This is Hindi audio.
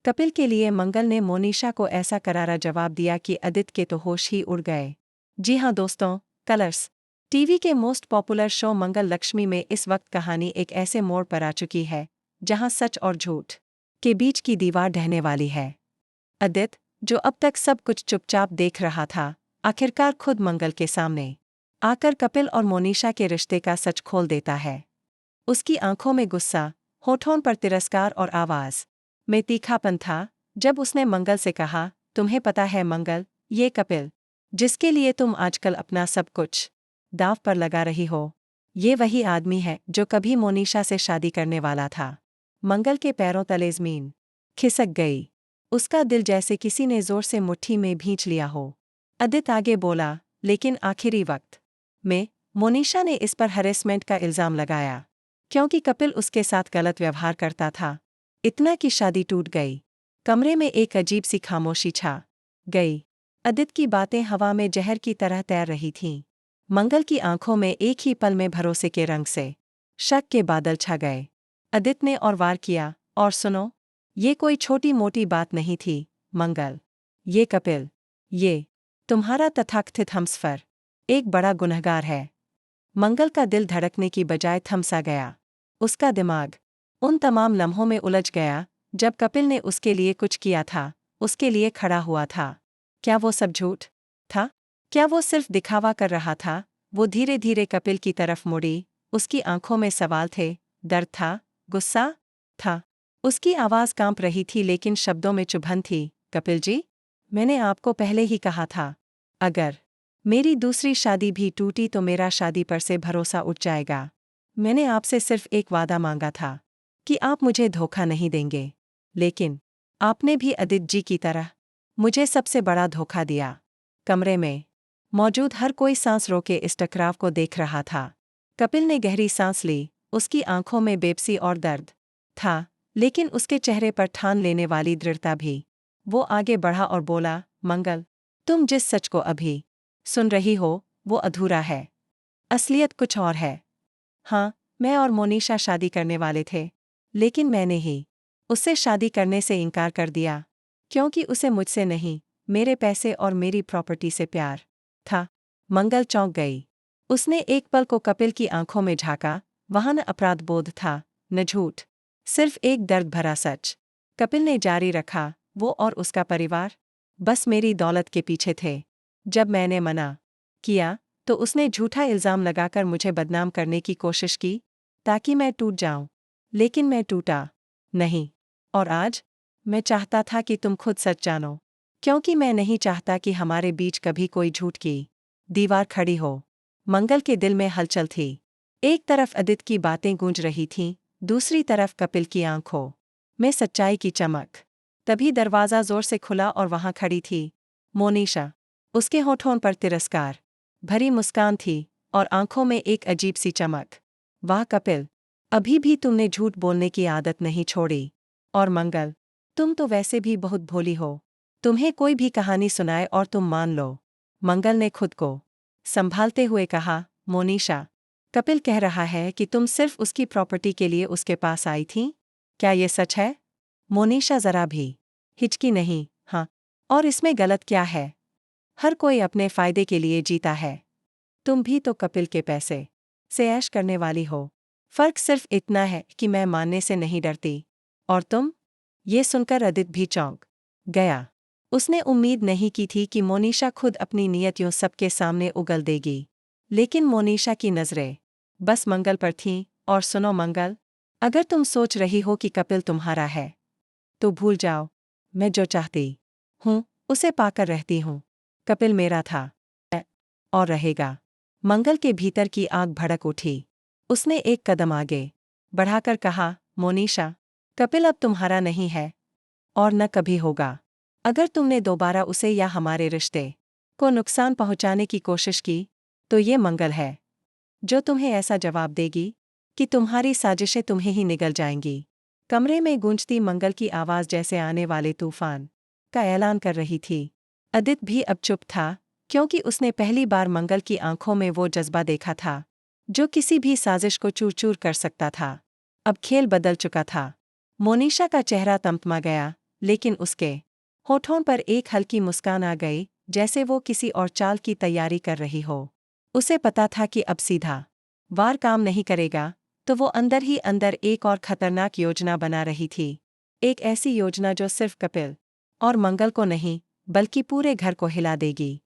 कपिल के लिए मंगल ने मोनिशा को ऐसा करारा जवाब दिया कि आदित्य के तो होश ही उड़ गए। जी हाँ दोस्तों, कलर्स टीवी के मोस्ट पॉपुलर शो मंगल लक्ष्मी में इस वक्त कहानी एक ऐसे मोड़ पर आ चुकी है जहां सच और झूठ के बीच की दीवार ढहने वाली है। आदित्य, जो अब तक सब कुछ चुपचाप देख रहा था, आखिरकार खुद मंगल के सामने आकर कपिल और मोनिशा के रिश्ते का सच खोल देता है। उसकी आंखों में गुस्सा, होठों पर तिरस्कार और आवाज में तीखापन था जब उसने मंगल से कहा, तुम्हें पता है मंगल, ये कपिल जिसके लिए तुम आजकल अपना सब कुछ दांव पर लगा रही हो, ये वही आदमी है जो कभी मोनिशा से शादी करने वाला था। मंगल के पैरों तले ज़मीन खिसक गई। उसका दिल जैसे किसी ने जोर से मुट्ठी में भींच लिया हो। आदित्य आगे बोला, लेकिन आखिरी वक्त में मोनिशा ने इस पर हैरेसमेंट का इल्ज़ाम लगाया क्योंकि कपिल उसके साथ गलत व्यवहार करता था। इतना कि शादी टूट गई। कमरे में एक अजीब सी खामोशी छा गई। आदित्य की बातें हवा में जहर की तरह तैर रही थीं। मंगल की आंखों में एक ही पल में भरोसे के रंग से शक के बादल छा गए। आदित्य ने और वार किया, और सुनो, ये कोई छोटी मोटी बात नहीं थी मंगल। ये कपिल, ये तुम्हारा तथाकथित हमसफर एक बड़ा गुनहगार है। मंगल का दिल धड़कने की बजाय थम सा गया। उसका दिमाग उन तमाम लम्हों में उलझ गया जब कपिल ने उसके लिए कुछ किया था, उसके लिए खड़ा हुआ था। क्या वो सब झूठ था? क्या वो सिर्फ दिखावा कर रहा था? वो धीरे धीरे कपिल की तरफ मुड़ी। उसकी आंखों में सवाल थे, दर्द था, गुस्सा था। उसकी आवाज़ कांप रही थी लेकिन शब्दों में चुभन थी। कपिल जी, मैंने आपको पहले ही कहा था, अगर मेरी दूसरी शादी भी टूटी तो मेरा शादी पर से भरोसा उठ जाएगा। मैंने आपसे सिर्फ एक वादा मांगा था कि आप मुझे धोखा नहीं देंगे, लेकिन आपने भी आदित्य जी की तरह मुझे सबसे बड़ा धोखा दिया। कमरे में मौजूद हर कोई सांस रोके इस टकराव को देख रहा था। कपिल ने गहरी सांस ली। उसकी आंखों में बेबसी और दर्द था, लेकिन उसके चेहरे पर ठान लेने वाली दृढ़ता भी। वो आगे बढ़ा और बोला, मंगल, तुम जिस सच को अभी सुन रही हो वो अधूरा है। असलियत कुछ और है। हाँ, मैं और मोनिशा शादी करने वाले थे, लेकिन मैंने ही उससे शादी करने से इनकार कर दिया क्योंकि उसे मुझसे नहीं, मेरे पैसे और मेरी प्रॉपर्टी से प्यार था। मंगल चौंक गई। उसने एक पल को कपिल की आंखों में झांका। वहां न अपराध बोध था, न झूठ, सिर्फ एक दर्द भरा सच। कपिल ने जारी रखा, वो और उसका परिवार बस मेरी दौलत के पीछे थे। जब मैंने मना किया तो उसने झूठा इल्ज़ाम लगाकर मुझे बदनाम करने की कोशिश की ताकि मैं टूट जाऊं, लेकिन मैं टूटा नहीं। और आज मैं चाहता था कि तुम खुद सच जानो, क्योंकि मैं नहीं चाहता कि हमारे बीच कभी कोई झूठ की दीवार खड़ी हो। मंगल के दिल में हलचल थी। एक तरफ आदित्य की बातें गूंज रही थीं, दूसरी तरफ कपिल की आंखों में सच्चाई की चमक। तभी दरवाज़ा जोर से खुला और वहां खड़ी थी मोनिशा। उसके होठों पर तिरस्कार भरी मुस्कान थी और आंखों में एक अजीब सी चमक। वाह कपिल, अभी भी तुमने झूठ बोलने की आदत नहीं छोड़ी। और मंगल, तुम तो वैसे भी बहुत भोली हो। तुम्हें कोई भी कहानी सुनाए और तुम मान लो। मंगल ने खुद को संभालते हुए कहा, मोनिशा, कपिल कह रहा है कि तुम सिर्फ उसकी प्रॉपर्टी के लिए उसके पास आई थी। क्या ये सच है? मोनिशा जरा भी हिचकी नहीं। हाँ, और इसमें गलत क्या है? हर कोई अपने फायदे के लिए जीता है। तुम भी तो कपिल के पैसे से ऐश करने वाली हो। फर्क सिर्फ इतना है कि मैं मानने से नहीं डरती, और तुम? ये सुनकर आदित्य भी चौंक गया। उसने उम्मीद नहीं की थी कि मोनिशा खुद अपनी नीयत सबके सामने उगल देगी, लेकिन मोनिशा की नज़रें बस मंगल पर थीं। और सुनो मंगल, अगर तुम सोच रही हो कि कपिल तुम्हारा है, तो भूल जाओ। मैं जो चाहती हूँ उसे पाकर रहती हूँ। कपिल मेरा था और रहेगा। मंगल के भीतर की आग भड़क उठी। उसने एक कदम आगे बढ़ाकर कहा, मोनिशा, कपिल अब तुम्हारा नहीं है और न कभी होगा। अगर तुमने दोबारा उसे या हमारे रिश्ते को नुकसान पहुंचाने की कोशिश की, तो ये मंगल है जो तुम्हें ऐसा जवाब देगी कि तुम्हारी साजिशें तुम्हें ही निगल जाएंगी। कमरे में गूंजती मंगल की आवाज़ जैसे आने वाले तूफान का ऐलान कर रही थी। आदित्य भी अब चुप था, क्योंकि उसने पहली बार मंगल की आंखों में वो जज्बा देखा था जो किसी भी साजिश को चूर-चूर कर सकता था। अब खेल बदल चुका था। मोनिशा का चेहरा तमतमा गया। लेकिन उसके होठों पर एक हल्की मुस्कान आ गई, जैसे वो किसी और चाल की तैयारी कर रही हो। उसे पता था कि अब सीधा वार काम नहीं करेगा, तो वो अंदर ही अंदर एक और खतरनाक योजना बना रही थी। एक ऐसी योजना जो सिर्फ कपिल और मंगल को नहीं, बल्कि पूरे घर को हिला देगी।